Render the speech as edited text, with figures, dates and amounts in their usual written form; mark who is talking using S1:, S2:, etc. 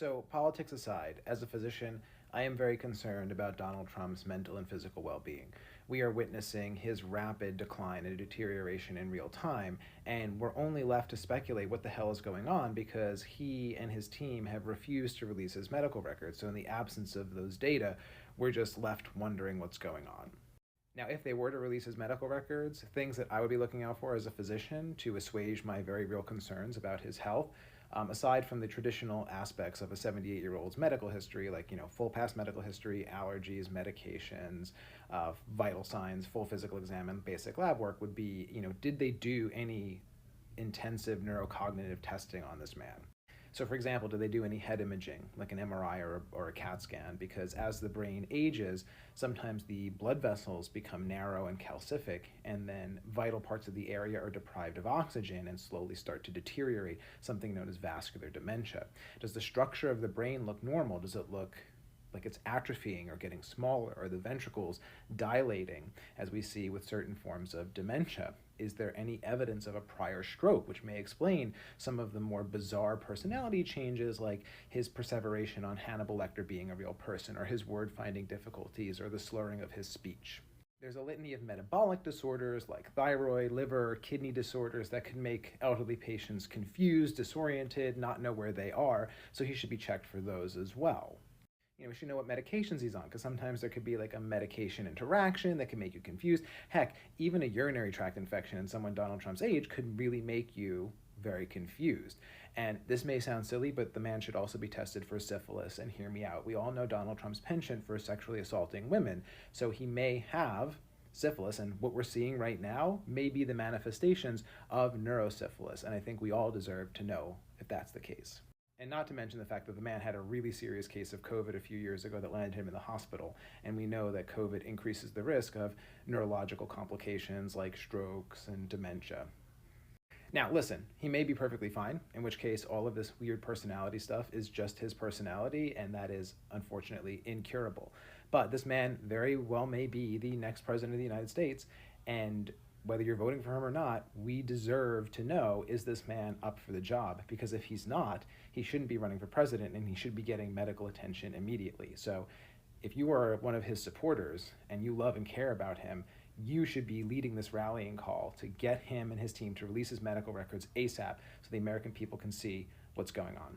S1: So, politics aside, as a physician, I am very concerned about Donald Trump's mental and physical well being. We are witnessing his rapid decline and deterioration in real time, and we're only left to speculate what the hell is going on because he and his team have refused to release his medical records. So, in the absence of those data, we're just left wondering what's going on. Now, if they were to release his medical records, things that I would be looking out for as a physician to assuage my very real concerns about his health, aside from the traditional aspects of a 78-year-old's medical history, like, full past medical history, allergies, medications, vital signs, full physical exam, and basic lab work, would be, did they do any intensive neurocognitive testing on this man? So, for example, do they do any head imaging, like an MRI or a CAT scan? Because as the brain ages, sometimes the blood vessels become narrow and calcific, and then vital parts of the area are deprived of oxygen and slowly start to deteriorate, something known as vascular dementia. Does the structure of the brain look normal? Does it look like it's atrophying or getting smaller, or the ventricles dilating, as we see with certain forms of dementia? Is there any evidence of a prior stroke, which may explain some of the more bizarre personality changes, like his perseveration on Hannibal Lecter being a real person, or his word-finding difficulties, or the slurring of his speech? There's a litany of metabolic disorders like thyroid, liver, kidney disorders that can make elderly patients confused, disoriented, not know where they are, so he should be checked for those as well. We should know what medications he's on, because sometimes there could be like a medication interaction that can make you confused. Heck, even a urinary tract infection in someone Donald Trump's age could really make you very confused. And this may sound silly, but the man should also be tested for syphilis. And hear me out. We all know Donald Trump's penchant for sexually assaulting women, so he may have syphilis, and what we're seeing right now may be the manifestations of neurosyphilis, and I think we all deserve to know if that's the case. And not to mention the fact that the man had a really serious case of COVID a few years ago that landed him in the hospital. And we know that COVID increases the risk of neurological complications like strokes and dementia. Now, listen, he may be perfectly fine, in which case all of this weird personality stuff is just his personality, and that is unfortunately incurable. But this man very well may be the next president of the United States, and whether you're voting for him or not, we deserve to know, is this man up for the job? Because if he's not, he shouldn't be running for president, and he should be getting medical attention immediately. So if you are one of his supporters and you love and care about him, you should be leading this rallying call to get him and his team to release his medical records ASAP so the American people can see what's going on.